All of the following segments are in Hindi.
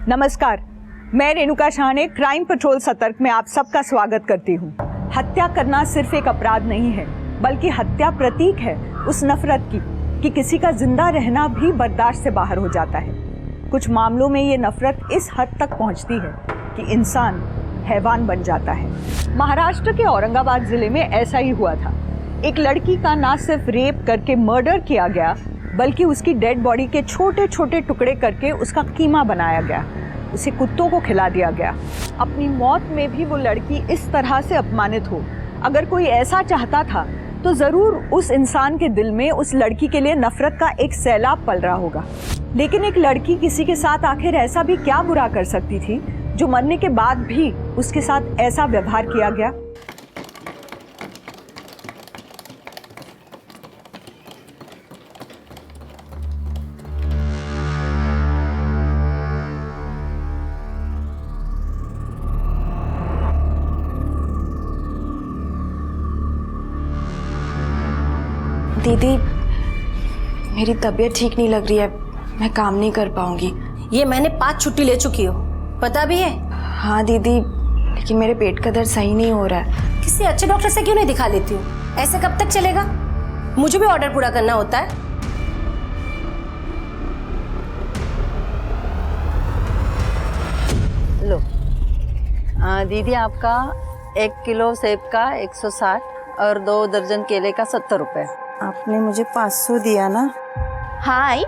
नमस्कार, मैं रेणुका शाह ने क्राइम पेट्रोल सतर्क में आप सबका स्वागत करती हूँ। हत्या करना सिर्फ एक अपराध नहीं है, बल्कि हत्या प्रतीक है उस नफरत की कि किसी का जिंदा रहना भी बर्दाश्त से बाहर हो जाता है। कुछ मामलों में ये नफरत इस हद तक पहुँचती है कि इंसान हैवान बन जाता है। महाराष्ट्र के औरंगाबाद जिले में ऐसा ही हुआ था। एक लड़की का ना सिर्फ रेप करके मर्डर किया गया, बल्कि उसकी डेड बॉडी के छोटे छोटे टुकड़े करके उसका कीमा बनाया गया, उसे कुत्तों को खिला दिया गया। अपनी मौत में भी वो लड़की इस तरह से अपमानित हो। अगर कोई ऐसा चाहता था तो ज़रूर उस इंसान के दिल में उस लड़की के लिए नफरत का एक सैलाब पल रहा होगा। लेकिन एक लड़की किसी के साथ आखिर ऐसा भी क्या बुरा कर सकती थी जो मरने के बाद भी उसके साथ ऐसा व्यवहार किया गया? दीदी, मेरी तबीयत ठीक नहीं लग रही है, मैं काम नहीं कर पाऊंगी। ये मैंने 5 छुट्टी ले चुकी हो, पता भी है? हाँ दीदी, लेकिन मेरे पेट का दर्द सही नहीं हो रहा है। किसी अच्छे डॉक्टर से क्यों नहीं दिखा लेती हो? ऐसे कब तक चलेगा? मुझे भी ऑर्डर पूरा करना होता है। लो दीदी, आपका 1 किलो सेब का 160 और 2 दर्जन केले का 70 रुपये। आपने मुझे 500 दिया ना? हाँ आई,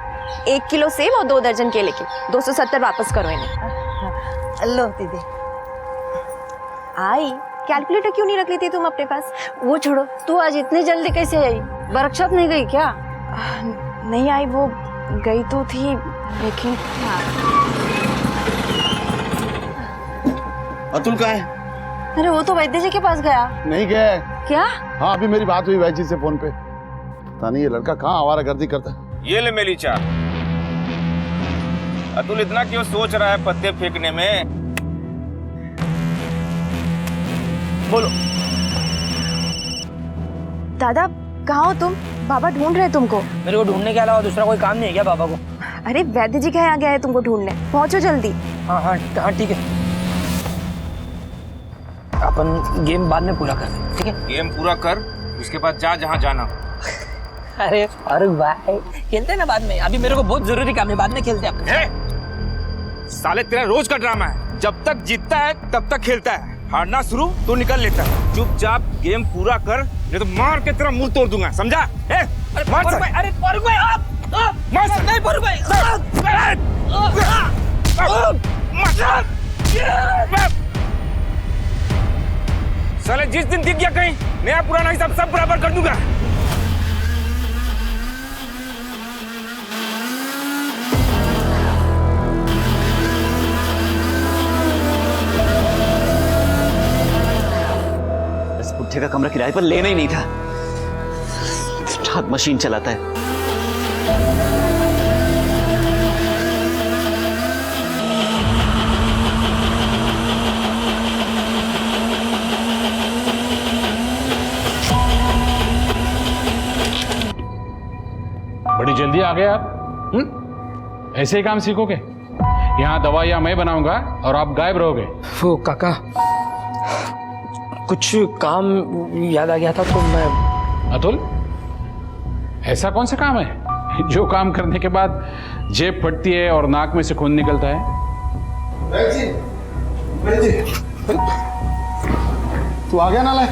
1 किलो सेब और 2 दर्जन केले के 270 वापस करो इन्हें। लो दीदी। आई, कैलकुलेटर क्यों नहीं रख लेती तुम अपने पास? वो छोड़ो, तू आज इतनी जल्दी कैसे आई? वर्कशॉप नहीं गई क्या? नहीं आई, वो गई तो थी लेकिन। अतुल कहाँ है? अरे वो तो वैद्य जी के पास गया। नहीं गया है। क्या? हाँ, अभी मेरी बात हुई वैद्य जी से फोन पे। पता नहीं ये लड़का कहाँ आवारागर्दी करता है। ये ले मेरी चाय। अतुल इतना क्यों सोच रहा है पत्ते फेंकने में? बोलो। दादा, कहाँ हो तुम? बाबा ढूंढ रहे तुमको। मेरे को ढूंढने के अलावा दूसरा कोई काम नहीं है क्या बाबा को? अरे वैद्य जी के यहाँ गया है तुमको ढूंढने, पहुंचो जल्दी। हाँ हाँ हाँ, ठीक है। अपन गेम बाद में पूरा कर दें, ठीक है? गेम पूरा कर, उसके बाद जा जहाँ जाना। अरे फारूक भाई, खेलते हैं ना बाद में, अभी मेरे को बहुत जरूरी काम है, बाद में खेलते हैं। साले तेरा रोज का ड्रामा है, जब तक जीतता है तब तक खेलता है, हारना शुरू तो निकल लेता है। चुपचाप गेम पूरा कर, नहीं तो मार के तेरा मुंह तोड़ दूंगा, समझा? अरे मार फारूक भाई, अरे फारूक भाई, आप मार नहीं फारूक भाई, साले जिस दिन दिख गया कहीं, नया पुराना हिसाब सब बराबर कर दूंगा। इस बुढ़े का कमरा किराए पर लेना ही नहीं था। रात मशीन चलाता है। बड़ी जल्दी आ गए आप। ऐसे ही काम सीखोगे? यहाँ दवाइयाँ मैं बनाऊंगा और आप गायब रहोगे। वो काका, कुछ काम याद आ गया था तो मैं। अतुल, ऐसा कौन सा काम है जो काम करने के बाद जेब फटती है और नाक में से खून निकलता है? तू आ गया ना? लायक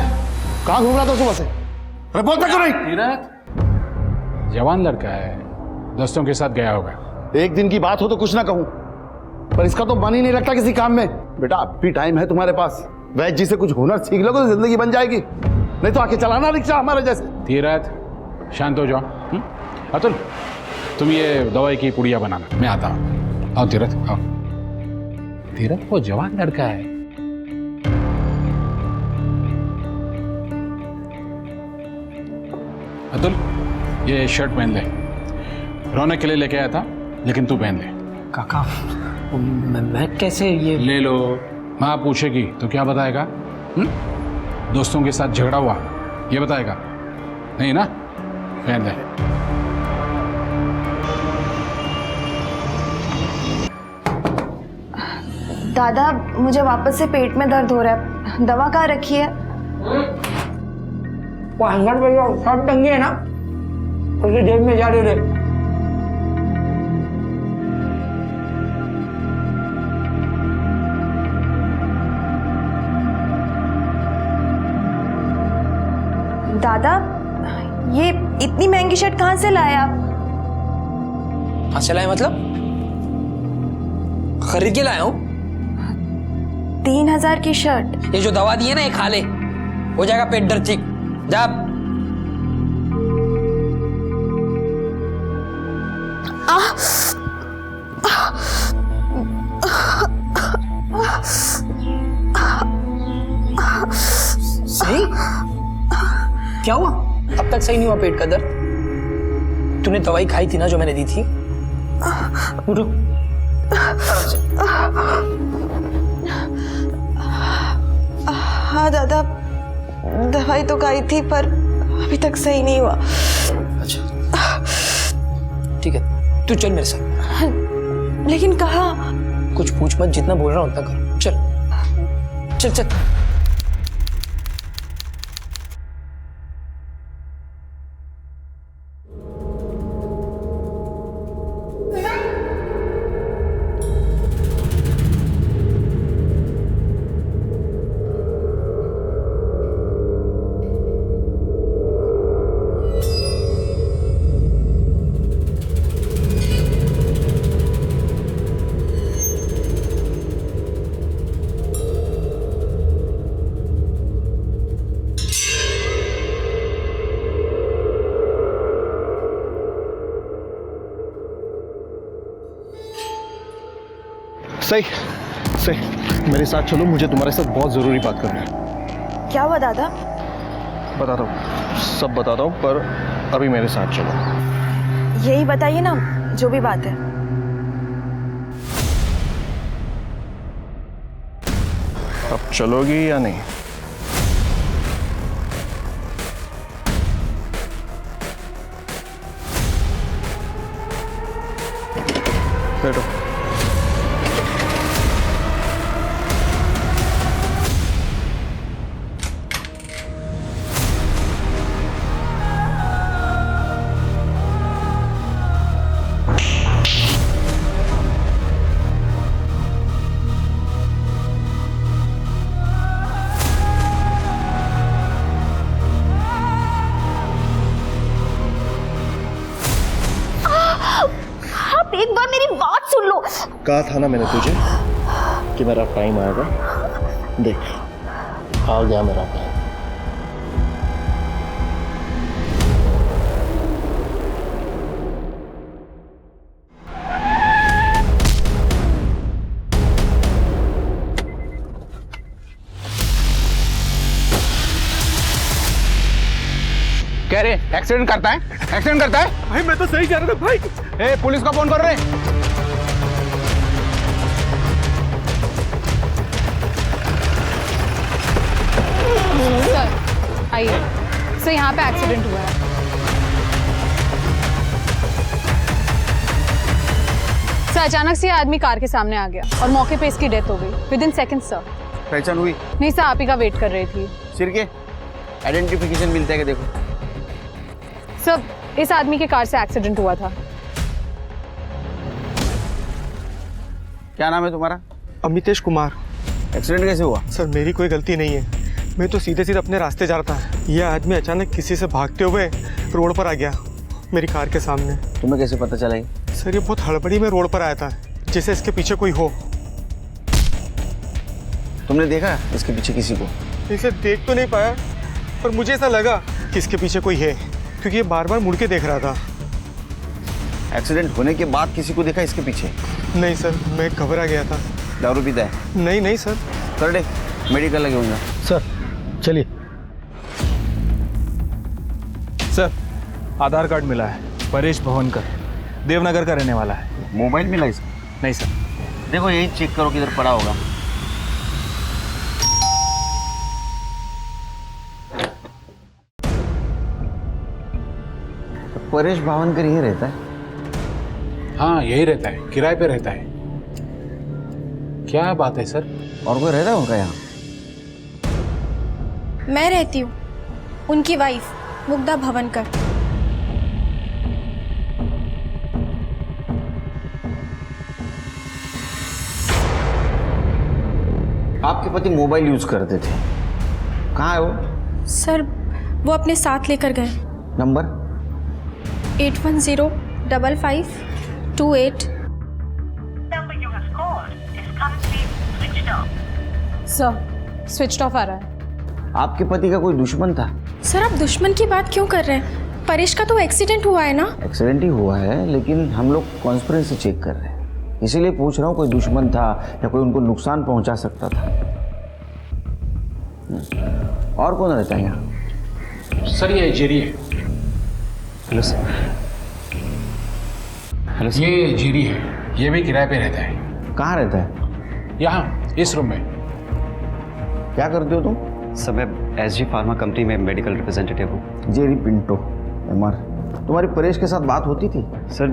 कहाँ घूम रहा था सुबह से? अरे बोलता क्यों नहीं? तीरथ जवान लड़का है, दोस्तों के साथ गया होगा। एक दिन की बात हो तो कुछ ना कहूँ, पर इसका तो मन ही नहीं लगता किसी काम में। बेटा अब भी टाइम है तुम्हारे पास, वैद्य जी से कुछ हुनर सीख लोगे तो जिंदगी बन जाएगी, नहीं तो आके चलाना रिक्शा हमारे जैसे। तीरथ शांत हो जाओ। अतुल, तुम ये दवाई की पुड़िया बनाना, मैं आता हूँ। आओ तीरथ, आओ। तीरथ वो जवान लड़का है। अतुल, ये शर्ट पहन ले, रौनक के लिए लेके आया था, लेकिन तू पहन ले। काका, मैं कैसे ये? ले लो। माँ पूछेगी तो क्या बताएगा? दोस्तों के साथ झगड़ा हुआ ये बताएगा? नहीं ना? पहन ले। दादा मुझे वापस से पेट में दर्द हो रहा है, दवा कहाँ रखी है? 500 रुपये सब टंगे है ना, उसके जेब में जा दे। दादा ये इतनी महंगी शर्ट कहाँ से लाए आप? हाँ चलाए मतलब खरीद के लाया हूँ। 3000 की शर्ट? ये जो दवा दी है ना ये खा ले, हो जाएगा पेट दर्द ठीक। जा। सही क्या हुआ? अब तक सही नहीं हुआ पेट का दर्द? तूने दवाई खाई थी ना जो मैंने दी थी? उठो। हाँ दादा दवाई तो खाई थी पर अभी तक सही नहीं हुआ। अच्छा ठीक है, तू चल मेरे साथ। लेकिन कहाँ? कुछ पूछ मत, जितना बोल रहा हूँ उतना कर। चल चल चल। सही मेरे साथ चलो, मुझे तुम्हारे साथ बहुत ज़रूरी बात करनी है। क्या हुआ दादा? बताता हूँ, सब बताता हूँ, पर अभी मेरे साथ चलो। यही बताइए ना, जो भी बात है। अब चलोगी या नहीं? बैठो। एक बार मेरी बात सुन लो। कहा था ना मैंने तुझे कि मेरा टाइम आएगा। देख आ गया मेरा टाइम। कह रहे एक्सीडेंट करता है, एक्सीडेंट करता है। भाई मैं तो सही जा रहा था भाई। ए, पुलिस को फोन कर रहे। सर आइए। सर यहाँ पे एक्सीडेंट हुआ है। सर अचानक से ये आदमी कार के सामने आ गया और मौके पे इसकी डेथ हो गई विद इन सेकेंड्स सर। पहचान हुई? नहीं सर, आप ही का वेट कर रही थी। सिर के आइडेंटिफिकेशन मिलता है कि देखो। सर इस आदमी के कार से एक्सीडेंट हुआ था। क्या नाम है तुम्हारा? अमितेश कुमार। एक्सीडेंट कैसे हुआ? सर मेरी कोई गलती नहीं है, मैं तो सीधे सीधे अपने रास्ते जा रहा था। यह आदमी अचानक किसी से भागते हुए रोड पर आ गया मेरी कार के सामने। तुम्हें कैसे पता चला? सर ये बहुत हड़बड़ी में रोड पर आया था, जैसे इसके पीछे कोई हो। तुमने देखा इसके पीछे किसी को? इसे देख तो नहीं पाया, पर मुझे ऐसा लगा कि इसके पीछे कोई है, क्योंकि ये बार बार मुड़ के देख रहा था। एक्सीडेंट होने के बाद किसी को देखा इसके पीछे? नहीं सर, मैं घबरा गया था। दारू पीता है? नहीं नहीं सर। कर दे, मेडिकल लगे होंगे। सर चलिए। सर आधार कार्ड मिला है, परेश भवनकर, देवनगर का रहने वाला है। मोबाइल मिला इसका? नहीं सर। देखो यही चेक करो किधर पड़ा होगा। परेश भावनकर यही रहता है? हाँ यही रहता है, किराए पे रहता है। क्या बात है सर? और कोई रहता है उनका यहाँ? मैं रहती हूँ, उनकी वाइफ मुग्धा भवनकर। आपके पति मोबाइल यूज करते थे, कहाँ है वो? सर वो अपने साथ लेकर गए। नंबर? 81055228। सर स्विच ऑफ आ रहा है। आपके पति का कोई दुश्मन था? सर आप दुश्मन की बात क्यों कर रहे हैं? परेश का तो एक्सीडेंट हुआ है ना। एक्सीडेंट ही हुआ है, लेकिन हम लोग कॉन्स्पिरेसी चेक कर रहे हैं, इसीलिए पूछ रहा हूँ कोई दुश्मन था या कोई उनको नुकसान पहुंचा सकता था। और कौन रहता है यहाँ? सर ये जेरी है। Hello sir. Hello sir. ये जेरी है, ये भी किराए पे रहता है। कहाँ रहता है? यहाँ इस रूम में। क्या करते हो तुम? सर मैं SG फार्मा कंपनी में मेडिकल रिप्रेजेंटेटिव हूँ। Jerry Pinto MR। तुम्हारी परेश के साथ बात होती थी? सर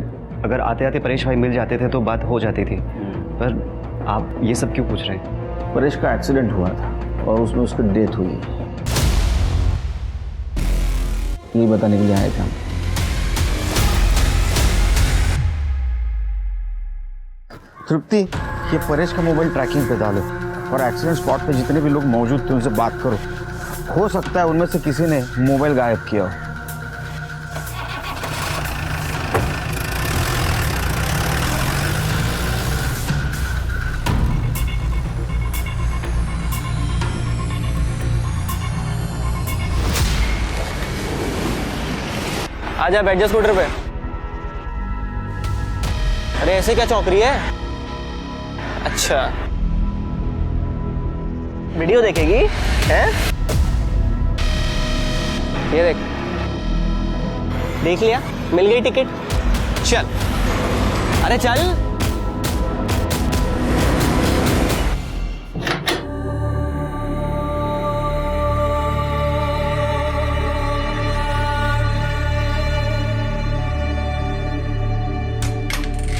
अगर आते आते परेश भाई मिल जाते थे तो बात हो जाती थी, पर आप ये सब क्यों पूछ रहे हैं? परेश का एक्सीडेंट हुआ था और उसमें उसकी डेथ हुई, ये बताने के लिए आए थे हम। तृप्ति, ये परेश का मोबाइल ट्रैकिंग पे डालो और एक्सीडेंट स्पॉट पे जितने भी लोग मौजूद थे उनसे बात करो। हो सकता है उनमें से किसी ने मोबाइल गायब किया हो। आजा बैठ जा स्कूटर पे। अरे ऐसे क्या चौंक रही है? अच्छा वीडियो देखेगी हैं? ये देख, देख लिया, मिल गई टिकट। चल, अरे चल।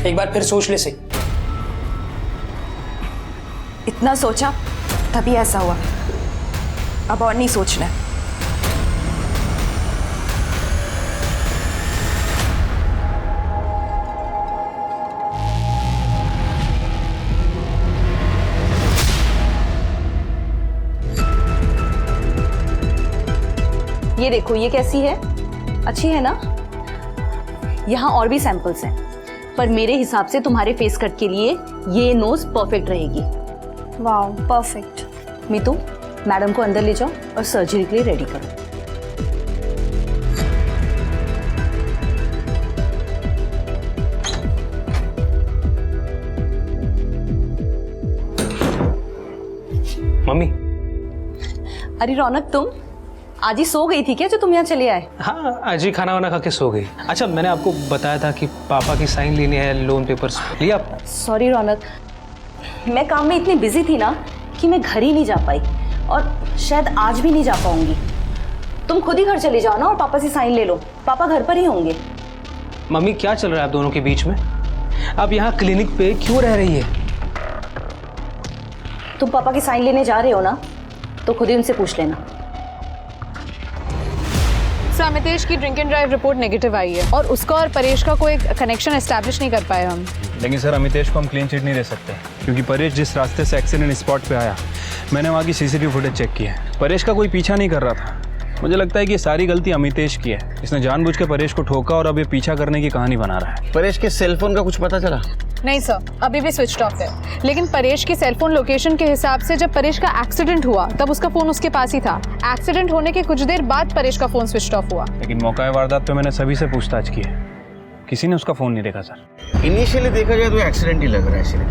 एक बार फिर सोच ले सही। इतना सोचा तभी ऐसा हुआ, अब और नहीं सोचना है। ये देखो, ये कैसी है? अच्छी है ना? यहाँ और भी सैंपल्स हैं, पर मेरे हिसाब से तुम्हारे फेस कट के लिए ये नोज परफेक्ट रहेगी। Wow, perfect. मीतू, मैडम को अंदर ले जाओ और सर्जरी के लिए रेडी करो। मम्मी। अरे रौनक, तुम आज ही सो गई थी क्या जो तुम यहाँ चले आए? हाँ, आज ही खाना वाना खा के सो गई। अच्छा, मैंने आपको बताया था कि पापा की साइन लेनी है लोन पेपर्स, लिया आप? सॉरी रौनक, मैं काम में इतनी बिजी थी ना कि मैं घर ही नहीं जा पाई और शायद आज भी नहीं जा पाऊंगी। तुम खुद ही घर चले जाओ ना और पापा से साइन ले लो, पापा घर पर ही होंगे। मम्मी क्या चल रहा है आप दोनों के बीच में? आप यहाँ क्लिनिक पे क्यों रह रही है? तुम पापा की साइन लेने जा रहे हो ना, तो खुद ही उनसे पूछ लेना। सर अमितेश की drink and drive report negative आई है और उसका और परेश का कोई कनेक्शन एस्टैब्लिश नहीं कर पाए हम। लेकिन सर अमितेश को हम क्लीन चिट नहीं दे सकते, क्योंकि परेश जिस रास्ते से एक्सीडेंट स्पॉट पे आया, मैंने वहाँ की CCTV फुटेज चेक की है। परेश का कोई पीछा नहीं कर रहा था। मुझे लगता है कि ये सारी गलती अमितेश की है। इसने जानबूझ के परेश को ठोका और अब ये पीछा करने की कहानी बना रहा है। परेश के सेलफोन का कुछ पता चला? नहीं सर, अभी भी स्विच ऑफ है, लेकिन परेश की सेलफोन लोकेशन के हिसाब से जब परेश का एक्सीडेंट हुआ तब उसका फोन उसके पास ही था। एक्सीडेंट होने के कुछ देर बाद परेश का फोन स्विच ऑफ हुआ। लेकिन मौका वारदात पे मैंने सभी से पूछताछ की है, किसी ने उसका फोन नहीं देखा सर। इनिशियली देखा जाए तो एक्सीडेंट ही लग रहा है सिर्फ,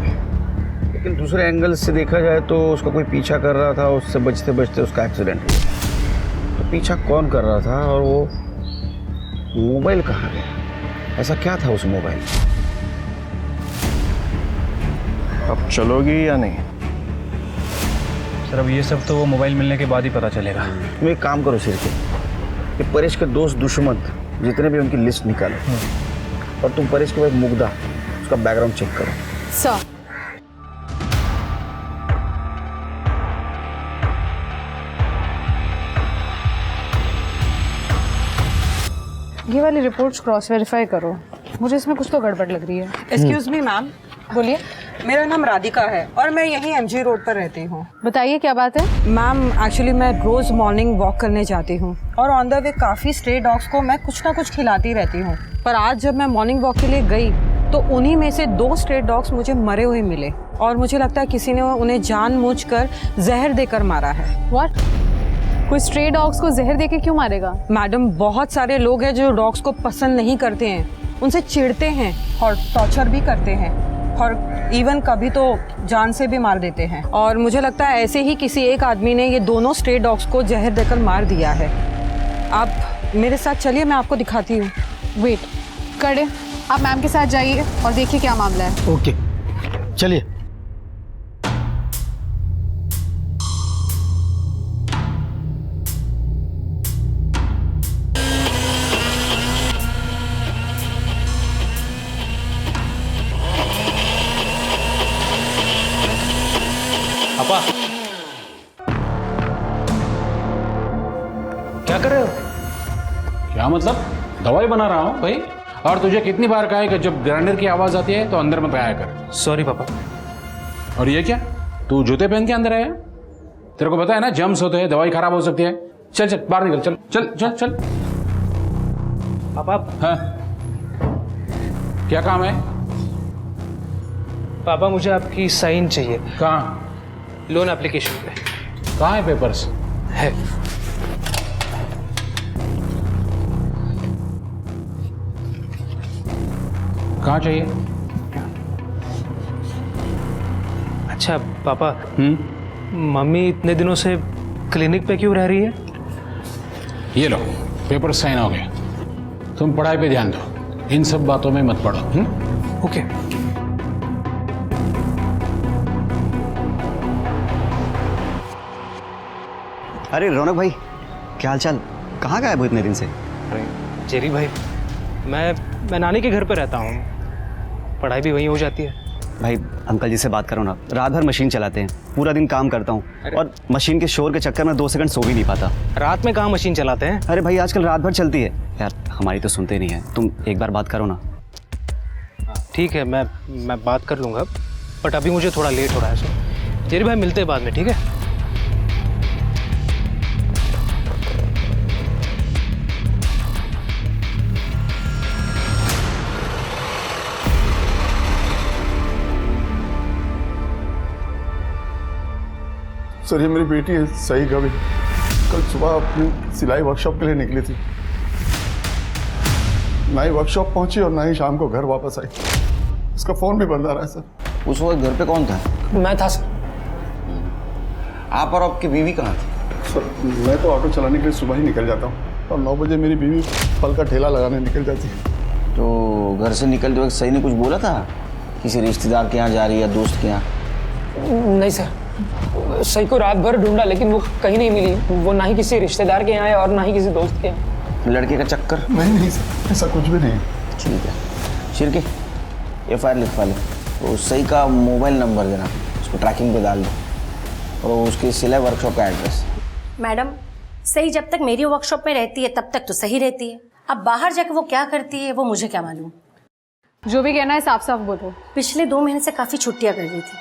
लेकिन दूसरे एंगल से देखा जाए तो उसका कोई पीछा कर रहा था, उससे बचते बचते उसका एक्सीडेंट हुआ। तो पीछा कौन कर रहा था और वो मोबाइल कहाँ गया? ऐसा क्या था उस मोबाइल? अब चलोगी या नहीं? सर अब ये सब तो वो मोबाइल मिलने के बाद ही पता चलेगा। तुम एक काम करो सिर्फ, कि परेश के दोस्त दुश्मन जितने भी उनकी लिस्ट निकालो और तुम परेश के बाद मुग्धा, उसका बैकग्राउंड चेक करो। सर ये वाली रिपोर्ट्स क्रॉस वेरीफाई करो, मुझे इसमें कुछ तो गड़बड़ लग रही है। एक्सक्यूज मी मैम, बोलिए। मेरा नाम राधिका है और मैं यहीं एमजी रोड पर रहती हूँ। बताइए क्या बात है। मैम एक्चुअली मैं रोज़ मॉर्निंग वॉक करने जाती हूँ और ऑन द वे काफ़ी स्ट्रे डॉग्स को मैं कुछ ना कुछ खिलाती रहती हूँ, पर आज जब मैं मॉर्निंग वॉक के लिए गई तो उन्हीं में से 2 स्ट्रे डॉग्स मुझे मरे हुए मिले और मुझे लगता है किसी ने उन्हें जानबूझकर जहर देकर मारा है। व्हाट? कोई स्ट्रे डॉग्स को जहर देके क्यों मारेगा? मैडम, बहुत सारे लोग हैं जो डॉग्स को पसंद नहीं करते हैं, उनसे चिढ़ते हैं और टॉर्चर भी करते हैं और इवन कभी तो जान से भी मार देते हैं। और मुझे लगता है ऐसे ही किसी एक आदमी ने ये दोनों स्ट्रे डॉग्स को जहर देकर मार दिया है। आप मेरे साथ चलिए, मैं आपको दिखाती हूँ। वेट करे, आप मैम के साथ जाइए और देखिए क्या मामला है। ओके, चलिए। पापा क्या कर रहे हो? क्या मतलब? दवाई बना रहा हूँ भाई। और तुझे कितनी बार कहा है कि जब ग्राइंडर की आवाज आती है तो अंदर मत आया कर। सॉरी पापा। और ये क्या, तू जूते पहन के अंदर आया? तेरे को पता है ना जम्स होते हैं, दवाई खराब हो सकती है। चल चल बाहर निकल, चल चल चल चल। पापा। हाँ, क्या काम है? पापा मुझे आपकी साइन चाहिए। कहाँ? लोन एप्लीकेशन पे। कहाँ है पेपर्स? है। कहाँ चाहिए? अच्छा पापा, मम्मी इतने दिनों से क्लिनिक पे क्यों रह रही है? ये लो पेपर साइन हो गए। तुम पढ़ाई पे ध्यान दो, इन सब बातों में मत पड़ो। ओके। अरे रौनक भाई, क्या हाल चाल? कहाँ गायब हो इतने दिन से? अरे जेरी भाई, मैं नानी के घर पे रहता हूँ, पढ़ाई भी वहीं हो जाती है। भाई अंकल जी से बात करो ना, रात भर मशीन चलाते हैं, पूरा दिन काम करता हूँ और मशीन के शोर के चक्कर में 2 सेकंड सो भी नहीं पाता। रात में कहाँ मशीन चलाते हैं? अरे भाई आजकल रात भर चलती है यार, हमारी तो सुनते नहीं है। तुम एक बार बात करो ना। ठीक है, मैं बात कर लूँगा, बट अभी मुझे थोड़ा लेट हो रहा है। सो जेरी भाई मिलते हैं बाद में, ठीक है? सर ये मेरी बेटी है सही कभी, कल सुबह अपनी सिलाई वर्कशॉप के लिए निकली थी, ना ही वर्कशॉप पहुंची और ना ही शाम को घर वापस आई। उसका फोन भी बंद आ रहा है सर। उस वक्त घर पे कौन था? मैं था सर। आप और आपकी बीवी कहाँ थी? सर मैं तो ऑटो चलाने के लिए सुबह ही निकल जाता हूँ और 9 बजे मेरी बीवी फल का ठेला लगाने निकल जाती है। तो घर से निकलते वक्त सही ने कुछ बोला था? किसी रिश्तेदार के यहाँ जा रही है, दोस्त के यहाँ? नहीं सर, सही को रात भर ढूंढा लेकिन वो कहीं नहीं मिली। वो ना ही किसी रिश्तेदार के यहाँ है और ना ही किसी दोस्त के यहाँ। लड़के का चक्कर? नहीं सर, ऐसा कुछ भी नहीं। ठीक है, शिरके FIR लिखवा ले। तो सही का मोबाइल नंबर देना, उसको ट्रैकिंग पे डाल दो और उसकी सिलाई वर्कशॉप का एड्रेस। मैडम, सही जब तक मेरी वर्कशॉप में रहती है तब तक तो सही रहती है। अब बाहर जाकर वो क्या करती है वो मुझे क्या मालूम। जो भी कहना है साफ साफ बोलो। पिछले 2 महीने से काफ़ी छुट्टियाँ कर रही थी,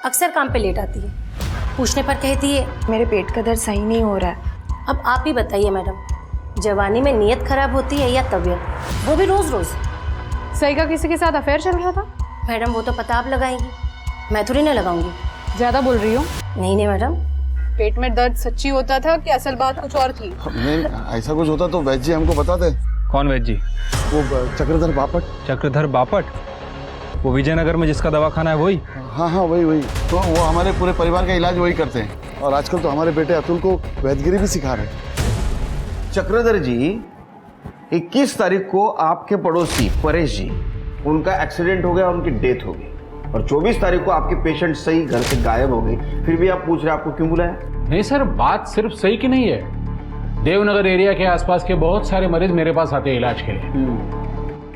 अक्सर काम पे लेट आती है। पूछने पर कहती है मेरे पेट का दर्द सही नहीं हो रहा है। अब आप ही बताइए मैडम, जवानी में नीयत खराब होती है या तबीयत, वो भी रोज रोज? सही का किसी के साथ अफेयर चल रहा था? मैडम वो तो पता आप लगाएंगी, मैं थोड़ी ना लगाऊंगी। ज्यादा बोल रही हूँ। नहीं मैडम। पेट में दर्द सच्ची होता था कि असल बात कुछ और थी? नहीं, ऐसा कुछ होता तो वैद्य जी हमको बताते। कौन वैद्य जी? वो चक्रधर बापट। चक्रधर बापट? वो विजयनगर में जिसका दवाखाना है वही? हाँ वही। तो वो हमारे पूरे परिवार का इलाज वही करते हैं और आजकल तो हमारे बेटे अतुल को वैद्यगिरी भी सिखा रहे हैं। चक्रधर जी, 21 तारीख को आपके पड़ोसी परेश जी, उनका एक्सीडेंट हो गया, उनकी डेथ हो गई और 24 तारीख को आपके पेशेंट सही घर से गायब हो गई। फिर भी आप पूछ रहे आपको क्यों बुलाया? नहीं सर, बात सिर्फ सही की नहीं है। देवनगर एरिया के आसपास के बहुत सारे मरीज मेरे पास आते हैं इलाज के लिए।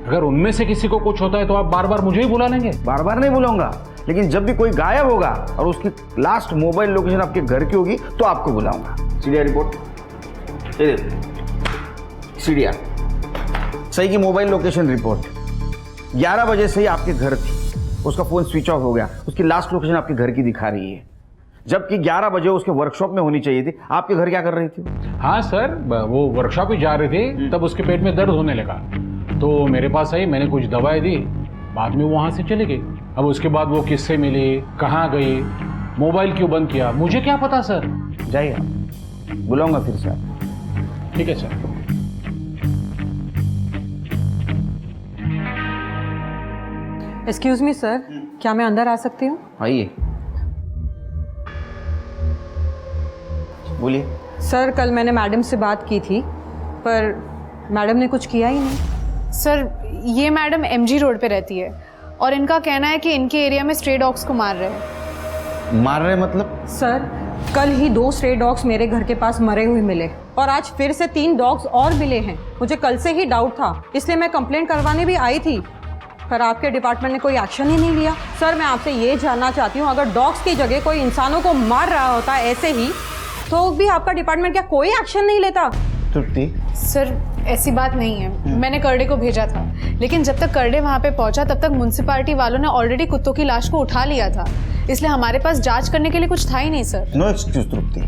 अगर उनमें से किसी को कुछ होता है तो आप बार बार मुझे ही बुला लेंगे? बार बार नहीं बुलाऊंगा, लेकिन जब भी कोई गायब होगा और उसकी लास्ट मोबाइल लोकेशन आपके घर की होगी तो आपको बुलाऊंगा। सीडीआर रिपोर्ट, सीडीआर सही की मोबाइल लोकेशन रिपोर्ट 11 बजे से ही आपके घर थी, उसका फ़ोन स्विच ऑफ हो गया, उसकी लास्ट लोकेशन आपके घर की दिखा रही है, जबकि 11 बजे उसके वर्कशॉप में होनी चाहिए थी। आपके घर क्या कर रही थी? हाँ सर, वो वर्कशॉप ही जा रहे थे, तब उसके पेट में दर्द होने लगा तो मेरे पास आई, मैंने कुछ दवाई दी, बाद में वो वहाँ से चले गए। अब उसके बाद वो किससे मिले, कहाँ गए, मोबाइल क्यों बंद किया, मुझे क्या पता सर। जाइए, आप बुलाऊंगा फिर से आप। ठीक है सर। एक्सक्यूज मी सर, क्या मैं अंदर आ सकती हूँ? आइए, बोलिए। सर कल मैंने मैडम से बात की थी, पर मैडम ने कुछ किया ही नहीं। सर ये मैडम MG रोड पे रहती है और इनका कहना है कि इनके एरिया में स्ट्रे डॉग्स को मार रहे हैं। मार रहे मतलब? सर कल ही 2 स्ट्रे डॉग्स मेरे घर के पास मरे हुए मिले और आज फिर से 3 डॉग्स और मिले हैं। मुझे कल से ही डाउट था, इसलिए मैं कंप्लेंट करवाने भी आई थी, पर आपके डिपार्टमेंट ने कोई एक्शन ही नहीं लिया। सर मैं आपसे ये जानना चाहती हूँ, अगर डॉग्स की जगह कोई इंसानों को मार रहा होता ऐसे ही, तो भी आपका डिपार्टमेंट क्या कोई एक्शन नहीं लेता? तृप्ति, सर ऐसी बात नहीं है, मैंने करडे को भेजा था, लेकिन जब तक करडे वहाँ पे पहुँचा तब तक म्युनिसिपैलिटी वालों ने ऑलरेडी कुत्तों की लाश को उठा लिया था, इसलिए हमारे पास जांच करने के लिए कुछ था ही नहीं सर। नो एक्सक्यूज तृप्ति।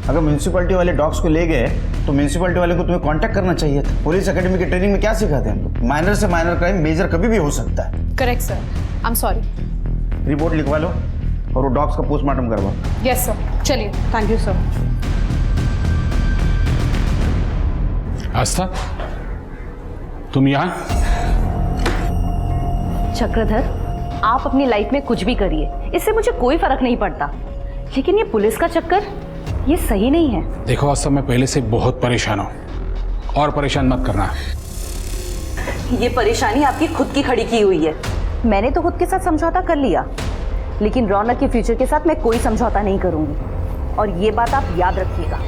अगर म्युनिसिपैलिटी वाले डॉग्स को ले गए तो म्युनिसिपैलिटी वाले को तुम्हें कांटेक्ट करना चाहिए था। पुलिस एकेडमी की ट्रेनिंग में क्या सिखाते हैं हम लोग? माइनर से माइनर क्राइम मेजर कभी भी हो सकता है। Correct sir, I am sorry. Report लिखवा लो और वो डॉग्स का पोस्टमार्टम करवाओ। यस सर, चलिए। Thank you sir. आस्था, तुम यहाँ? चक्रधर, आप अपनी लाइफ में कुछ भी करिए, इससे मुझे कोई फर्क नहीं पड़ता, लेकिन ये पुलिस का चक्कर, ये सही नहीं है। देखो आस्था, मैं पहले से बहुत परेशान हूँ और परेशान मत करना। ये परेशानी आपकी खुद की खड़ी की हुई है। मैंने तो खुद के साथ समझौता कर लिया, लेकिन रौनक के फ्यूचर के साथ मैं कोई समझौता नहीं करूंगी, और ये बात आप याद रखिएगा।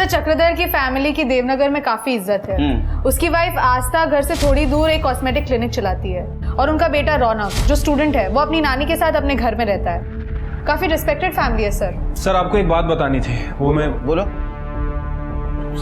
चक्रधर की फैमिली की देवनगर में काफी इज्जत है। उसकी वाइफ आस्था घर से थोड़ी दूर एक कॉस्मेटिक क्लिनिक चलाती है, और उनका बेटा रौनक जो स्टूडेंट है वो अपनी नानी के साथ अपने घर में रहता है। काफी रिस्पेक्टेड फैमिली है सर। सर आपको एक बात बतानी थी, वो मैं बोलो।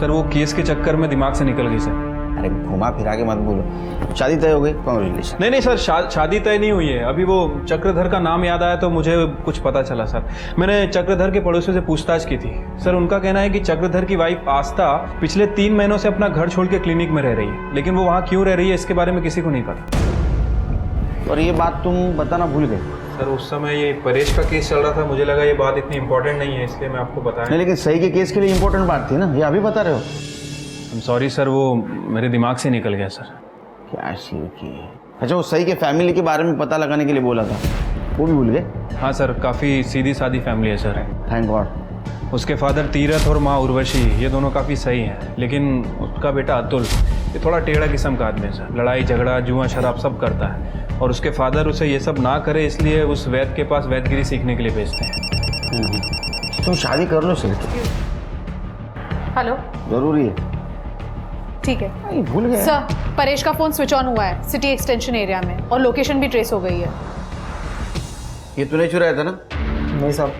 सर वो केस के चक्कर में दिमाग से निकल गई सर। अरे घुमा फिरा के मत बोलो। शादी तय हो गई? कांग्रेचुलेशन। नहीं सर, शादी तय नहीं हुई है अभी। वो चक्रधर का नाम याद आया तो मुझे कुछ पता चला सर। मैंने चक्रधर के पड़ोसियों से पूछताछ की थी सर। उनका कहना है कि चक्रधर की वाइफ आस्था पिछले 3 महीनों से अपना घर छोड़ के क्लिनिक में रह रही है, लेकिन वो वहाँ क्यों रह रही है इसके बारे में किसी को नहीं पता। और ये बात तुम बताना भूल गए? सर उस समय ये परेश का केस चल रहा था, मुझे लगा ये बात इतनी इंपॉर्टेंट नहीं है, इसलिए मैं आपको बताया। नहीं, लेकिन सही के केस के लिए इंपॉर्टेंट बात थी ना, ये अभी बता रहे हो? सॉरी सर, वो मेरे दिमाग से निकल गया सर। क्या शिव की। अच्छा, वो सही के फैमिली के बारे में पता लगाने के लिए बोला था, वो भी भूल गए? हाँ सर, काफ़ी सीधी सादी फैमिली है सर। Thank God. उसके फादर तीरथ और माँ उर्वशी, ये दोनों काफ़ी सही हैं, लेकिन उसका बेटा अतुल ये थोड़ा टेढ़ा किस्म का आदमी है सर। लड़ाई झगड़ा जुआ शराब सब करता है, और उसके फादर उसे ये सब ना करे इसलिए उस वैद्य के पास वैदगिरी सीखने के लिए भेजते हैं। तुम शादी कर लो सर। हेलो, जरूरी है। ठीक है। भूल गए सर, परेश का फोन स्विच ऑन हुआ है सिटी एक्सटेंशन एरिया में, और लोकेशन भी ट्रेस हो गई है। ये तूने चुराया था ना? नहीं साहब,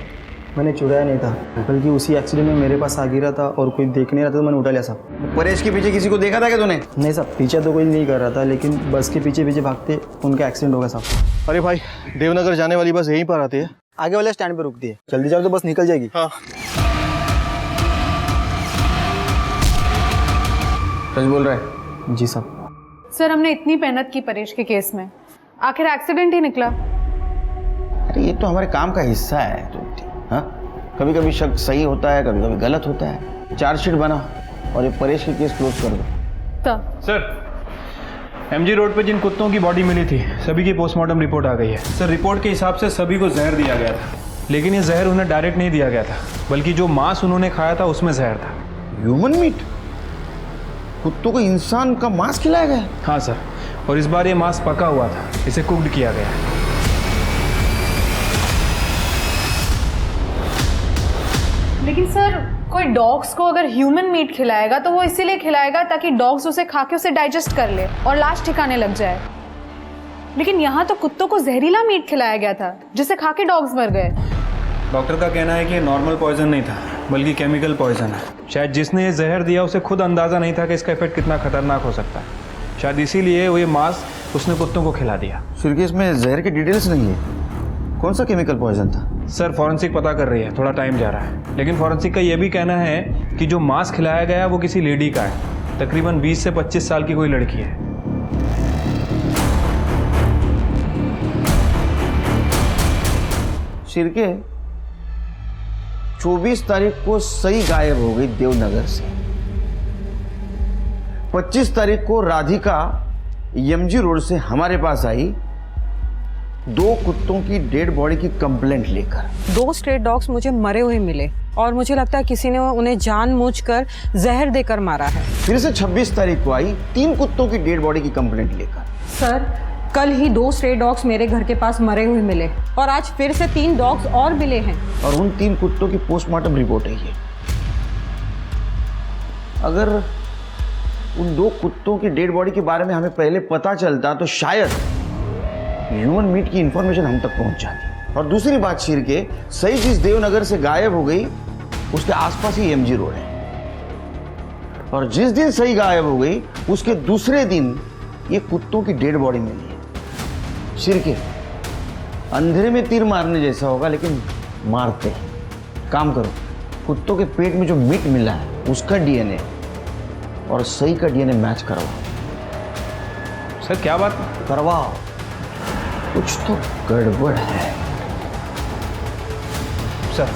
मैंने चुराया नहीं था, बल्कि उसी एक्सीडेंट में मेरे पास आ गिरा था और कोई देख नहीं रहा था तो मैंने उठा लिया साहब। परेश के पीछे किसी को देखा था क्या तूने? नहीं साहब, पीछे तो कोई नहीं कर रहा था, लेकिन बस के पीछे पीछे भागते उनका एक्सीडेंट हो गया साहब। अरे भाई, देवनगर जाने वाली बस यहीं पर आती है, आगे वाले स्टैंड पर रुकती है, जल्दी जाओ तो बस निकल जाएगी। हाँ सच बोल रहा है? जी साहब। सर हमने इतनी मेहनत की परेश के केस में, आखिर एक्सीडेंट ही निकला। अरे ये तो हमारे काम का हिस्सा है। हाँ, कभी कभी शक सही होता है, कभी कभी गलत होता है। चार्जशीट बना और ये परेश के केस क्लोज कर दो। सर MG रोड पे जिन कुत्तों की बॉडी मिली थी सभी की पोस्टमार्टम रिपोर्ट आ गई है सर। रिपोर्ट के हिसाब से सभी को जहर दिया गया था, लेकिन ये जहर उन्हें डायरेक्ट नहीं दिया गया था, बल्कि जो मांस उन्होंने खाया था उसमें जहर था। Human meat? कुत्तों को इंसान का मांस खिलाया गया? हाँ सर, और इस बार ये मांस पका हुआ था, इसे कुक्ड किया गया है। लेकिन सर, कोई डॉग्स को अगर ह्यूमन मीट खिलाएगा तो वो इसीलिए खिलाएगा ताकि डॉग्स उसे खा के उसे डाइजेस्ट कर ले और लाश ठिकाने लग जाए। लेकिन यहाँ तो कुत्तों को जहरीला मीट खिलाया गया था जिसे खा के डॉग्स मर गए। डॉक्टर का कहना है कि नॉर्मल पॉइजन नहीं था बल्कि केमिकल पॉइजन है। शायद जिसने ये जहर दिया उसे खुद अंदाज़ा नहीं था कि इसका इफेक्ट कितना खतरनाक हो सकता है। शायद इसीलिए वो ये मांस उसने कुत्तों को खिला दिया। फिर इसमें जहर की डिटेल्स नहीं है, कौन सा केमिकल पॉइजन था? सर फॉरेंसिक पता कर रही है, थोड़ा टाइम जा रहा है। लेकिन फॉरेंसिक का ये भी कहना है कि जो मांस खिलाया गया वो किसी लेडी का है, तकरीबन 20 से 25 साल की कोई लड़की है। शिरके 24 तारीख को सही गायब हो गई देवनगर से। 25 तारीख को राधिका यमजी रोड से हमारे पास आई 2 कुत्तों की डेड बॉडी की कंप्लेंट लेकर। 2 स्ट्रे डॉग्स मुझे मरे हुए मिले और मुझे लगता है किसी ने उन्हें जानबूझकर जहर देकर मारा है। फिर से 26 तारीख को आई 3 कुत्तों की डेड बॉडी की कंप्लेंट लेकर। सर, कल ही 2 स्ट्रे डॉग्स मेरे घर के पास मरे हुए मिले और आज फिर से 3 डॉग्स और मिले हैं। और उन 3 कुत्तों की पोस्टमार्टम रिपोर्ट है ये। अगर उन 2 कुत्तों की डेड बॉडी के बारे में हमें पहले पता चलता तो शायद ह्यूमन मीट की इंफॉर्मेशन हम तक पहुंच जाती। और दूसरी बात शिरके, सही जिस देवनगर से गायब हो गई उसके आसपास ही एमजी रोड है, और जिस दिन सही गायब हो गई उसके दूसरे दिन ये कुत्तों की डेड बॉडी मिली है। शिरके, अंधेरे में तीर मारने जैसा होगा लेकिन मारते हैं। काम करो, कुत्तों के पेट में जो मीट मिला है उसका डीएनए और सही का डीएनए मैच करवाओ। सर क्या बात? करवाओ, कुछ तो गड़बड़ है सर।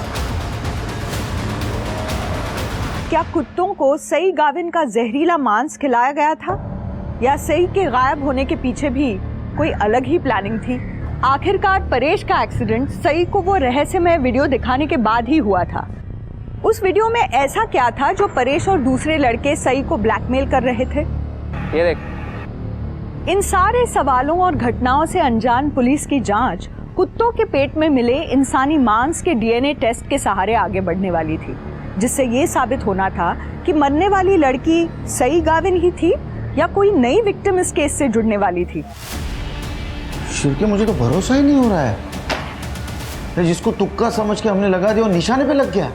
क्या कुत्तों को सई गाविन का जहरीला मांस खिलाया गया था या सई के गायब होने के पीछे भी कोई अलग ही प्लानिंग थी? आखिरकार परेश का एक्सीडेंट सई को वो रहस्यमय वीडियो दिखाने के बाद ही हुआ था। उस वीडियो में ऐसा क्या था जो परेश और दूसरे लड़के सई को ब्लैकमेल कर रहे थे? ये देख। इन सारे सवालों और घटनाओं से अनजान पुलिस की जांच कुत्तों के पेट में मिले इंसानी मांस के डीएनए टेस्ट के सहारे आगे बढ़ने वाली थी, जिससे ये साबित होना था कि मरने वाली लड़की सई गाविन ही थी या कोई नई विक्टिम इस केस से जुड़ने वाली थी। शिरके, मुझे तो भरोसा ही नहीं हो रहा है। जिसको तुक्का समझ के हमने लगा दिया वो निशाने पे लग गया।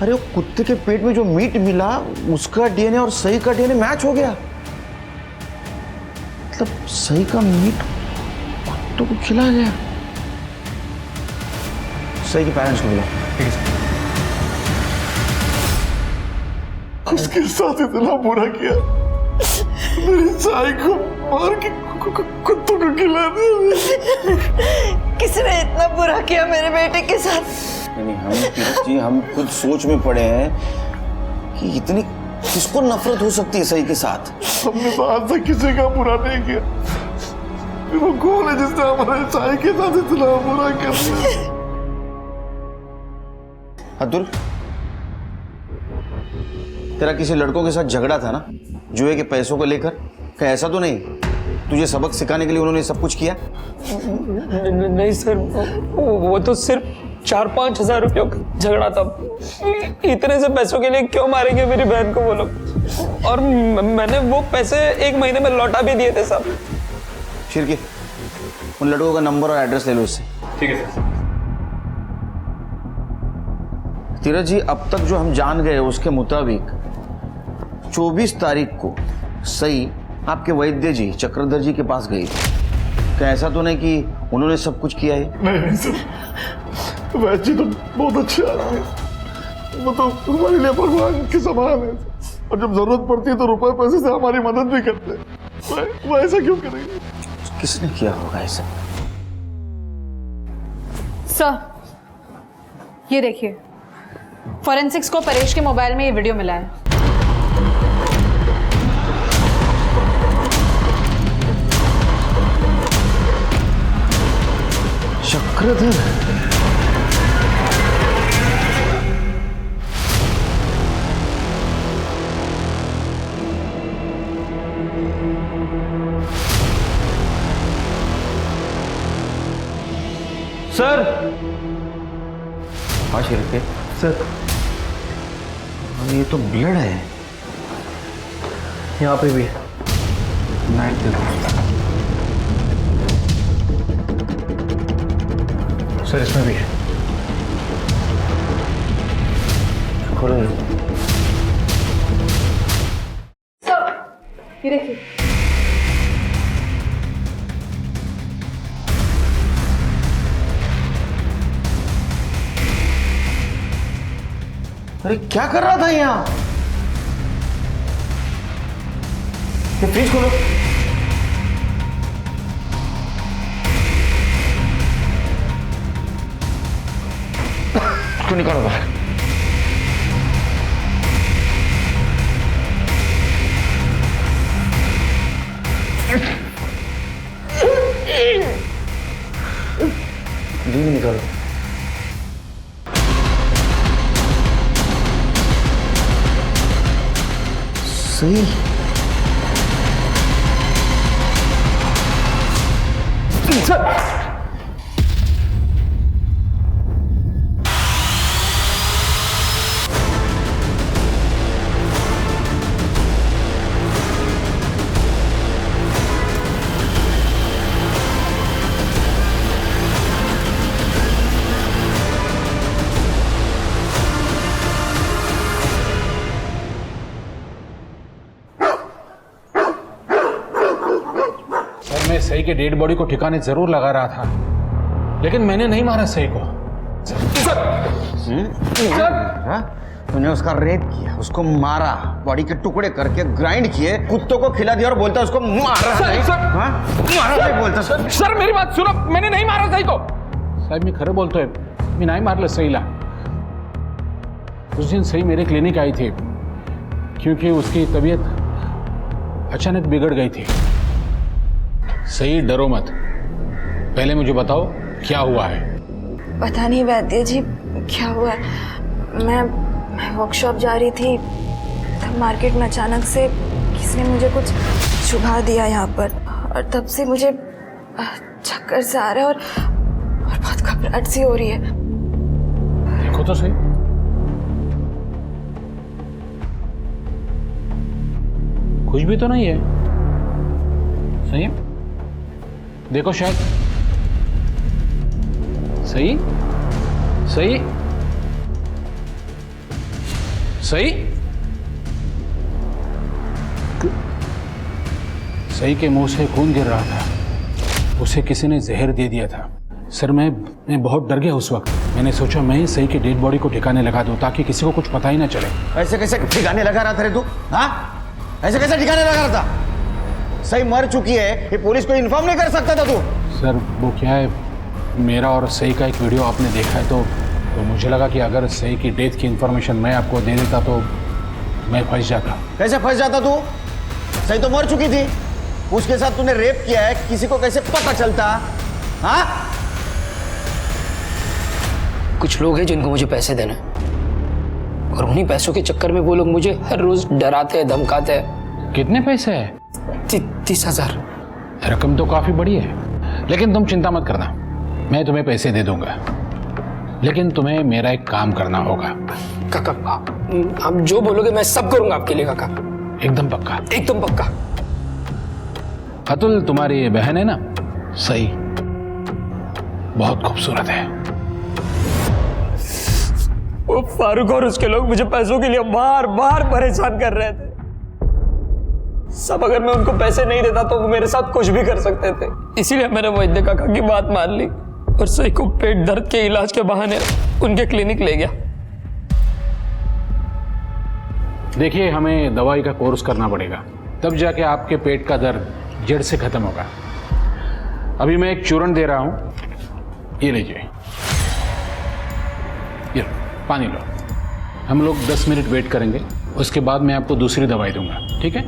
अरे वो कुत्ते के पेट में जो मीट मिला उसका डीएनए और सही का डीएनए मैच हो गया। मतलब सही का मीट कुत्तों को खिलाया गया। सही के पेरेंट्स को बुलाओ। ठीक है सर। उसके साथ इतना बुरा किया, मेरी चाय को मार के कुत्तों को खिला दिया। किसने इतना बुरा किया मेरे बेटे के साथ? नहीं, हम खुद सोच में पड़े हैं कि इतनी किसको नफरत हो सकती है सही के साथ। हमने तो आज तक किसी का बुरा नहीं किया, वो कौन है जिसने हमारे चाय के साथ इतना बुरा कर दिया? अतुल, तेरा किसी लड़कों के साथ झगड़ा था ना जुए के पैसों को लेकर? क्या ऐसा तो नहीं तुझे सबक सिखाने के लिए उन्होंने सब कुछ किया? नहीं सर, वो तो सिर्फ 4-5 हजार रुपयों का झगड़ा था। इतने से पैसों के लिए क्यों मारेंगे मेरी बहन को वो लोग? और मैंने वो पैसे 1 महीने में लौटा भी दिए थे साहब। शिरके, उन लड़कों का नंबर और एड्रेस ले लो उससे। ठीक है सर। तीरथ जी, अब तक जो हम जान गए उसके मुताबिक 24 तारीख को सही आपके वैद्य जी चक्रधर जी के पास गई। क्या ऐसा तो नहीं कि उन्होंने सब कुछ किया है? नहीं सर, वैद्य जी तो बहुत अच्छे आदमी हैं। वो तो हमारे लिए भगवान के समान है, और जब जरूरत पड़ती है तो रुपए पैसे से हमारी मदद भी करते हैं। वो ऐसा क्यों करेंगे? किसने किया होगा ऐसा? सर, ये देखिए, फॉरेंसिक्स को परेश के मोबाइल में ये वीडियो मिला है। चक्रधर, सर। हाँ शरीफ सर, ये तो ब्लड है। यहाँ पे भी नाइट दे दो सर, इसमें भी है। खोलो ये देखिए। अरे क्या कर रहा था यहाँ? ये फ्रिज खोलो। इसको निकालो बाहर। दूध निकालो। सही। मैं सही के डेड बॉडी को ठिकाने जरूर लगा रहा था, लेकिन मैंने नहीं मारा सही को। तूने उसका रेप किया, उसको मारा, बॉडी के टुकड़े करके ग्राइंड किए, कुत्तों को खिला दिया और बोलता उसको मारा नहीं। मारा नहीं बोलता। सर मेरी बात सुनो, मैंने नहीं मारा सही को। साहब मी खरं बोलतोय, मी नाही मारलं सईला। उस दिन सही मेरे क्लिनिक आई थी क्योंकि उसकी तबीयत अचानक बिगड़ गई थी। सही डरो मत, पहले मुझे बताओ क्या हुआ है। पता नहीं वैद्य जी क्या हुआ है। मैं वर्कशॉप जा रही थी, तब मार्केट में अचानक से किसी ने मुझे कुछ चुभा दिया यहाँ पर, और तब से मुझे चक्कर से आ रहा है और बहुत घबराहट सी हो रही है। देखो तो सही। कुछ भी तो नहीं है। सही है? देखो शायद। सही सही सही सही के मुंह से खून गिर रहा था। उसे किसी ने जहर दे दिया था। सर मैं बहुत डर गया उस वक्त। मैंने सोचा मैं ही सही की डेड बॉडी को ठिकाने लगा दूं ताकि किसी को कुछ पता ही ना चले। ऐसे कैसे ठिकाने लगा रहा था रे तू? हाँ, ऐसे कैसे ठिकाने लगा रहा था? सही मर चुकी है, ये पुलिस को इन्फॉर्म नहीं कर सकता था तू? सर वो क्या है, मेरा और सही का एक वीडियो आपने देखा है तो मुझे लगा कि अगर सही की डेथ की इंफॉर्मेशन मैं आपको दे देता तो मैं फंस जाता। कैसे फंस जाता तू? सही तो मर चुकी थी, उसके साथ तूने रेप किया है, किसी को कैसे पता चलता? हाँ? कुछ लोग हैं जिनको मुझे पैसे देना है, और उन्हीं पैसों के चक्कर में वो लोग मुझे हर रोज डराते हैं, धमकाते हैं। कितने पैसे है? 30,000। रकम तो काफी बड़ी है, लेकिन तुम चिंता मत करना, मैं तुम्हें पैसे दे दूंगा। लेकिन तुम्हें मेरा एक काम करना होगा। काका आप जो बोलोगे मैं सब करूंगा आपके लिए काका। एकदम पक्का? एकदम पक्का। अतुल तुम्हारी ये बहन है ना सही, बहुत खूबसूरत है। वो फारूक और उसके लोग मुझे पैसों के लिए बार बार परेशान कर रहे थे। सब अगर मैं उनको पैसे नहीं देता तो वो मेरे साथ कुछ भी कर सकते थे। इसीलिए मैंने वैद्य काका की बात मान ली और सही को पेट दर्द के इलाज के बहाने उनके क्लिनिक ले गया। देखिए हमें दवाई का कोर्स करना पड़ेगा, तब जाके आपके पेट का दर्द जड़ से खत्म होगा। अभी मैं एक चूर्ण दे रहा हूं, ये लीजिए, ये पानी लो। हम लोग 10 मिनट वेट करेंगे, उसके बाद मैं आपको दूसरी दवाई दूंगा, ठीक है?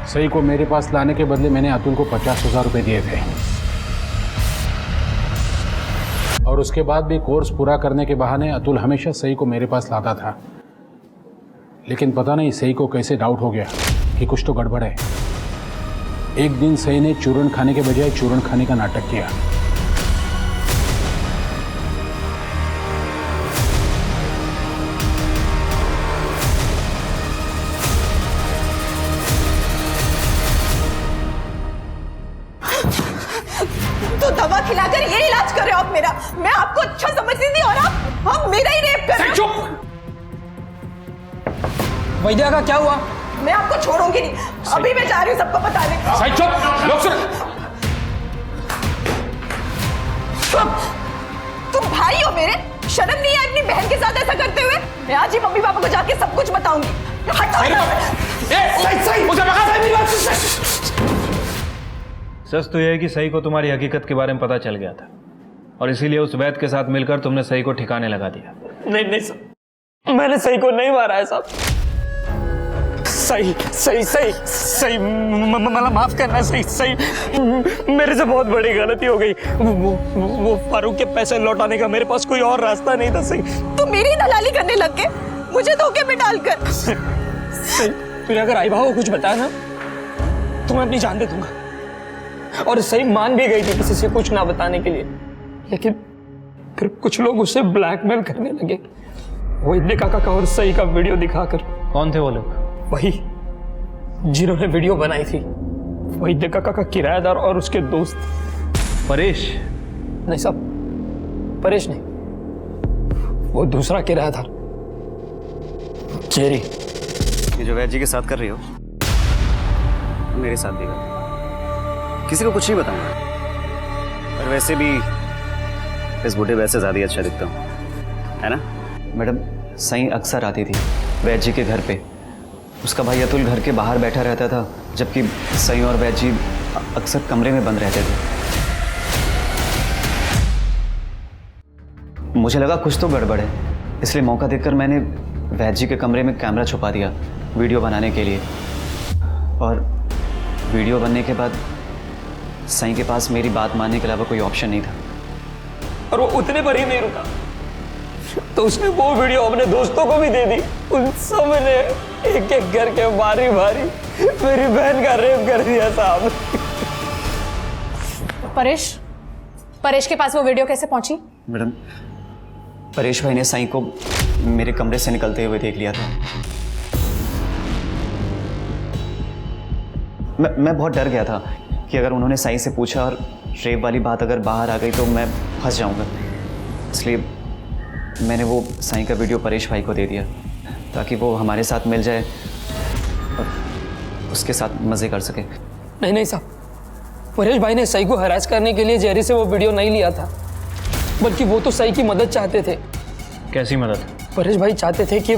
सही को मेरे पास लाने के बदले मैंने अतुल को 50,000 रुपए दिए थे। और उसके बाद भी कोर्स पूरा करने के बहाने अतुल हमेशा सही को मेरे पास लाता था। लेकिन पता नहीं सही को कैसे डाउट हो गया कि कुछ तो गड़बड़ है। एक दिन सही ने चूरन खाने के बजाय चूरन खाने का नाटक किया। तो दवा खिलाकर ये इलाज कर रहे हो आप मेरा। मैं आपको अच्छा समझती थी और आप मेरा ही रेप कर रहे हो। चुप! वैद्या का क्या हुआ? मैं आपको छोड़ूंगी नहीं। अभी मैं जा रही हूँ सबको बताने। साई चुप! लोग सुन! तुम भाई हो मेरे, शर्म नहीं है अपनी बहन के साथ ऐसा करते हुए? मैं आज ही मम्मी पापा को जाके सब कुछ बताऊंगी। सच तो यह है कि सही को तुम्हारी हकीकत के बारे में पता चल गया था और इसीलिए उस वैद्य के साथ मिलकर तुमने सही को ठिकाने लगा दिया। नहीं सर, मैंने सही को नहीं मारा है साहब। सही मतलब माफ करना। सही मेरे से बहुत बड़ी गलती हो गई। वो फारूक के पैसे लौटाने का मेरे पास कोई और रास्ता नहीं था। सही तुम मेरी दलाली करने लग गए, मुझे धोखे में डालकर। सही तुझे अगर आई भाव को कुछ बताया ना तो मैं अपनी जान दे दूंगा। और सही मान भी गई थी किसी से कुछ ना बताने के लिए, लेकिन फिर कुछ लोग उसे ब्लैकमेल करने लगे। वैद्य काका का और सही का वीडियो दिखाकर। कौन थे वो लोग? वही जिन्होंने वीडियो बनाई थी, वैद्य काका का किराएदार और उसके दोस्त। परेश? नहीं साहब, परेश नहीं, वो दूसरा किराएदार, जेरी। ये जो वैद्य जी के साथ कर रही हो मेरे साथ भी कर। किसी को कुछ नहीं बताऊंगा। और वैसे भी इस बूढ़े वैसे ज्यादा अच्छा दिखता हूँ, है ना? मैडम, सही अक्सर आती थी वैद्य जी के घर पे। उसका भाई अतुल घर के बाहर बैठा रहता था, जबकि सही और वैद्य जी अक्सर कमरे में बंद रहते थे। मुझे लगा कुछ तो गड़बड़ है, इसलिए मौका देखकर मैंने वैद्य जी के कमरे में कैमरा छुपा दिया वीडियो बनाने के लिए। और वीडियो बनने के बाद सही के पास मेरी बात मानने के अलावा कोई ऑप्शन नहीं था। और वो उतने पर ही नहीं रुका, तो उसने वो वीडियो अपने दोस्तों को भी दे दी। उन सब ने एक एक करके बारी बारी मेरी बहन का रेप कर दिया साहब। परेश के पास वो वीडियो कैसे पहुंची? मैडम, परेश भाई ने साई को मेरे कमरे से निकलते हुए देख लिया था। मैं बहुत डर गया था कि अगर उन्होंने साई से पूछा और रेप वाली बात अगर बाहर आ गई तो मैं फंस जाऊंगा। इसलिए मैंने वो साई का वीडियो परेश भाई को दे दिया ताकि वो हमारे साथ मिल जाए और उसके साथ मज़े कर सके। नहीं साहब, परेश भाई ने सही को हरास करने के लिए जेरी से वो वीडियो नहीं लिया था, बल्कि वो तो सही की मदद चाहते थे। कैसी मदद? परेश भाई चाहते थे कि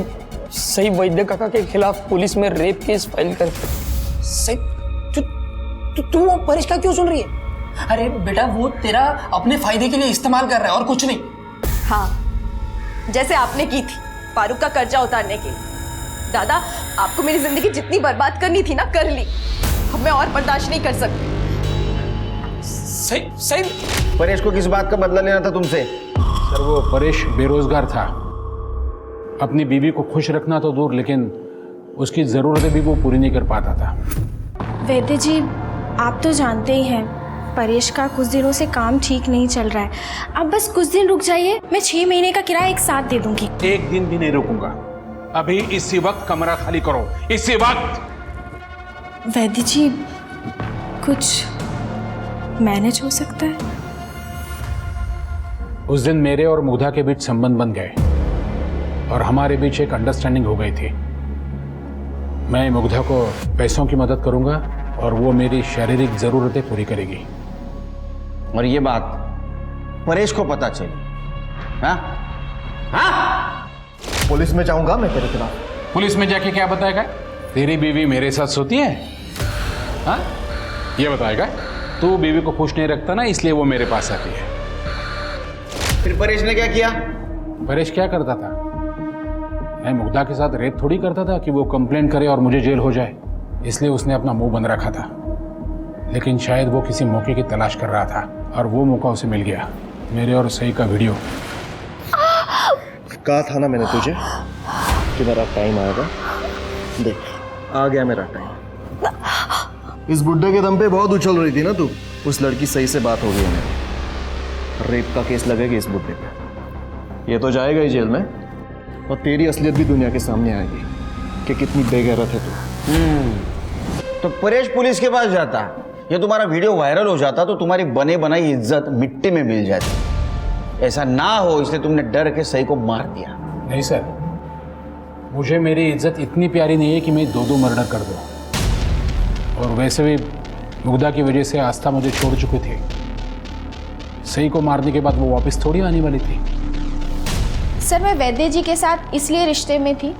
सही वैद्य काका के खिलाफ पुलिस में रेप केस फाइल करे। सही तू वो परेश का क्यों सुन रही है? अरे बेटा, वो तेरा अपने फायदे के लिए इस्तेमाल कर रहा है और कुछ नहीं। हाँ, जैसे आपने की थी फारूक का कर्जा उतारने के लिए। दादा, आपको मेरी जिंदगी जितनी बर्बाद करनी थी ना, कर ली। अब मैं और बर्दाश्त नहीं कर सकती। सही परेश को किस बात का बदला लेना था तुमसे? सर, वो परेश बेरोजगार था। अपनी बीवी को खुश रखना तो दूर, लेकिन उसकी ज़रूरतें भी वो पूरी नहीं कर पाता था। वैद्य जी, आप तो जानते ही हैं परेश का कुछ दिनों से काम ठीक नहीं चल रहा है। अब बस कुछ दिन रुक जाइए, मैं 6 महीने का किराया एक साथ दे दूंगी। एक दिन भी नहीं रुकूंगा। अभी इसी वक्त कमरा खाली करो, इसी वक्त। वैद्य जी, कुछ मैनेज हो सकता है? उस दिन मेरे और मुग्धा के बीच संबंध बन गए और हमारे बीच एक अंडरस्टैंडिंग हो गई थी। मैं मुग्धा को पैसों की मदद करूंगा और वो मेरी शारीरिक जरूरतें पूरी करेगी। और ये बात परेश को पता चली? हाँ? पुलिस में जाऊंगा मैं तेरे खिलाफ। पुलिस में जाके क्या बताएगा? तेरी बीवी मेरे साथ सोती है? हाँ, ये बताएगा? तू बीवी को खुश नहीं रखता ना, इसलिए वो मेरे पास आती है। फिर परेश ने क्या किया? परेश क्या करता था? मैं मुग्धा के साथ रेप थोड़ी करता था कि वो कंप्लेंट करे और मुझे जेल हो जाए। इसलिए उसने अपना मुंह बंद रखा था, लेकिन शायद वो किसी मौके की तलाश कर रहा था और वो मौका उसे मिल गया। मेरे और सही का वीडियो। कहा था ना मैंने तुझे कि मेरा टाइम आएगा। देख, आ गया मेरा टाइम। इस बुड्ढे के दम पे बहुत उछल रही थी ना तू। उस लड़की सही से बात हो गई है मेरी। रेप का केस लगेगा इस बुड्ढे पे। ये तो जाएगा ही जेल में, और तेरी असलियत भी दुनिया के सामने आएगी कि कितनी बेगैरत है तू। तो परेश पुलिस के पास जाता, ये तुम्हारा वीडियो वायरल हो जाता तो तुम्हारी बने बनाई इज्जत मिट्टी में मिल जाती। ऐसा ना हो इसलिए तुमने डर के सही को मार दिया। नहीं सर, मुझे मेरी इज्जत इतनी प्यारी नहीं है कि मैं 2 मर्डर कर दूँ। और वैसे भी मुग्धा की वजह से आस्था मुझे छोड़ चुकी थी। सही को मारने के बाद वो वापस थोड़ी आने वाली थी। सर, मैं वैद्य जी के साथ इसलिए रिश्ते में थी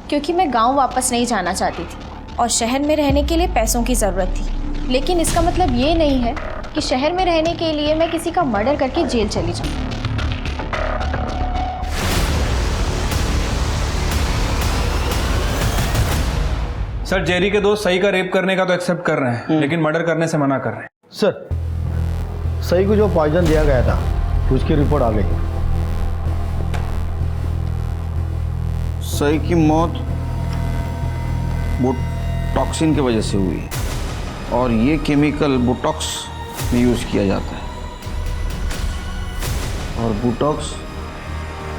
क्योंकि मैं गांव वापस नहीं जाना चाहती थी और शहर में रहने के लिए पैसों की ज़रूरत थी। लेकिन इसका मतलब ये नहीं है कि शहर में रहने के लिए मैं किसी का मर्डर करके जेल चली जाऊँ। सर, जेरी के दोस्त सही का रेप करने का तो एक्सेप्ट कर रहे हैं, लेकिन मर्डर करने से मना कर रहे हैं। सर, सही को जो पॉइजन दिया गया था उसकी रिपोर्ट आ गई। सही की मौत बोटॉक्सिन की वजह से हुई है, और ये केमिकल बोटॉक्स में यूज किया जाता है। और बोटॉक्स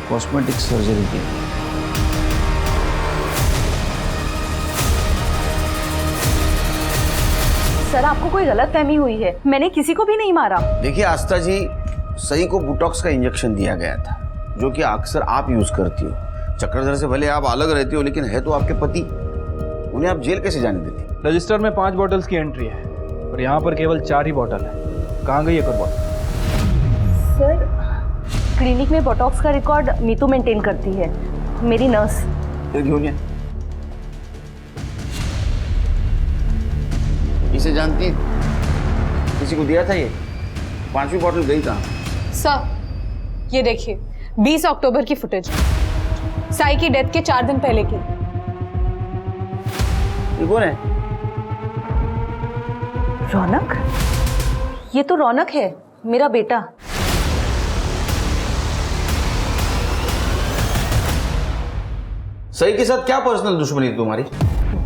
कॉस्मेटिक सर्जरी के लिए। सर, आपको कोई गलतफहमी हुई है। मैंने किसी को भी नहीं मारा। देखिए आस्था जी, सही को बोटॉक्स का इंजेक्शन दिया गया था, जो कि अक्सर आप यूज करती हो। चक्रधर से भले आप अलग रहती हो, लेकिन है तो आपके पति। उन्हें आप जेल कैसे जाने देती? रजिस्टर में 5 बॉटल्स की एंट्री है और यहाँ पर केवल 4 ही बॉटल है। कहाँ गई एक और बॉटल? सर, क्लिनिक में बोटॉक्स का रिकॉर्ड मीतू मेंटेन करती है, मेरी नर्स। इसे जानती है? किसी को दिया था ये? 5वीं बॉटल गई कहाँ? सर, ये देखिए 20 अक्टूबर की फुटेज, साई की डेथ के 4 दिन पहले की। ये कौन है? रौनक? ये तो रौनक है, मेरा बेटा। सही के साथ क्या पर्सनल दुश्मनी थी तुम्हारी?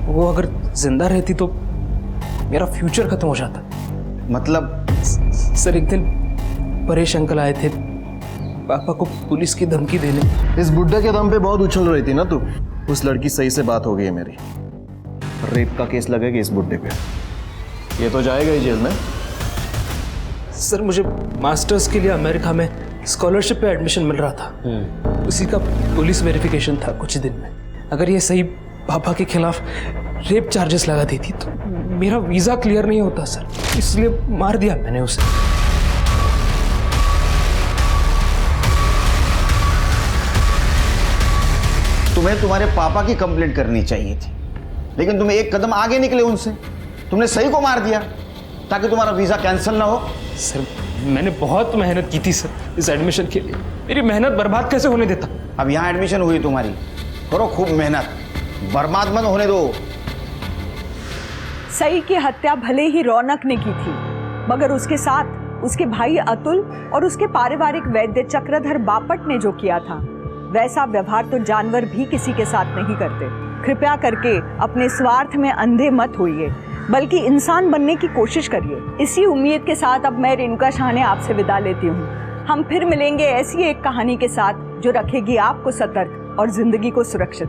वो अगर जिंदा रहती तो मेरा फ्यूचर खत्म हो जाता। मतलब? सर, एक दिन परेश अंकल आए थे पापा को पुलिस की धमकी देने। इस बुड्ढे के दम पे बहुत उछल रही थी ना तू। उस लड़की सही से बात हो गई है मेरी। रेप का केस लगेगा इस बुड्ढे पे। ये तो जाएगा ही जेल में। सर, मुझे मास्टर्स के लिए अमेरिका में स्कॉलरशिप पे एडमिशन मिल रहा था। उसी का पुलिस वेरिफिकेशन था कुछ दिन में। अगर ये सही पापा के खिलाफ रेप चार्जेस लगा दी थी तो मेरा वीज़ा क्लियर नहीं होता सर, इसलिए मार दिया मैंने उसे। तुम्हें तुम्हारे पापा की कंप्लेंट करनी चाहिए थी, लेकिन तुम्हें एक कदम आगे निकले उनसे। तुमने सही को मार दिया ताकि तुम्हारा वीज़ा कैंसिल ना हो। सर, मैंने बहुत मेहनत की थी सर इस एडमिशन के लिए। मेरी मेहनत बर्बाद कैसे होने देता? अब यहाँ एडमिशन हुई तुम्हारी, करो खूब मेहनत, बर्बाद मत होने दो। सई की हत्या भले ही रौनक ने की थी, मगर उसके साथ उसके भाई अतुल और उसके पारिवारिक वैद्य चक्रधर बापट ने जो किया था, वैसा व्यवहार तो जानवर भी किसी के साथ नहीं करते। कृपया करके अपने स्वार्थ में अंधे मत होइए, बल्कि इंसान बनने की कोशिश करिए। इसी उम्मीद के साथ अब मैं रेणुका शाहने आपसे विदा लेती हूँ। हम फिर मिलेंगे ऐसी एक कहानी के साथ जो रखेगी आपको सतर्क और जिंदगी को सुरक्षित।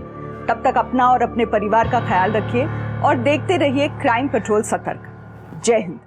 तब तक अपना और अपने परिवार का ख्याल रखिए और देखते रहिए क्राइम पेट्रोल सतर्क। जय हिंद।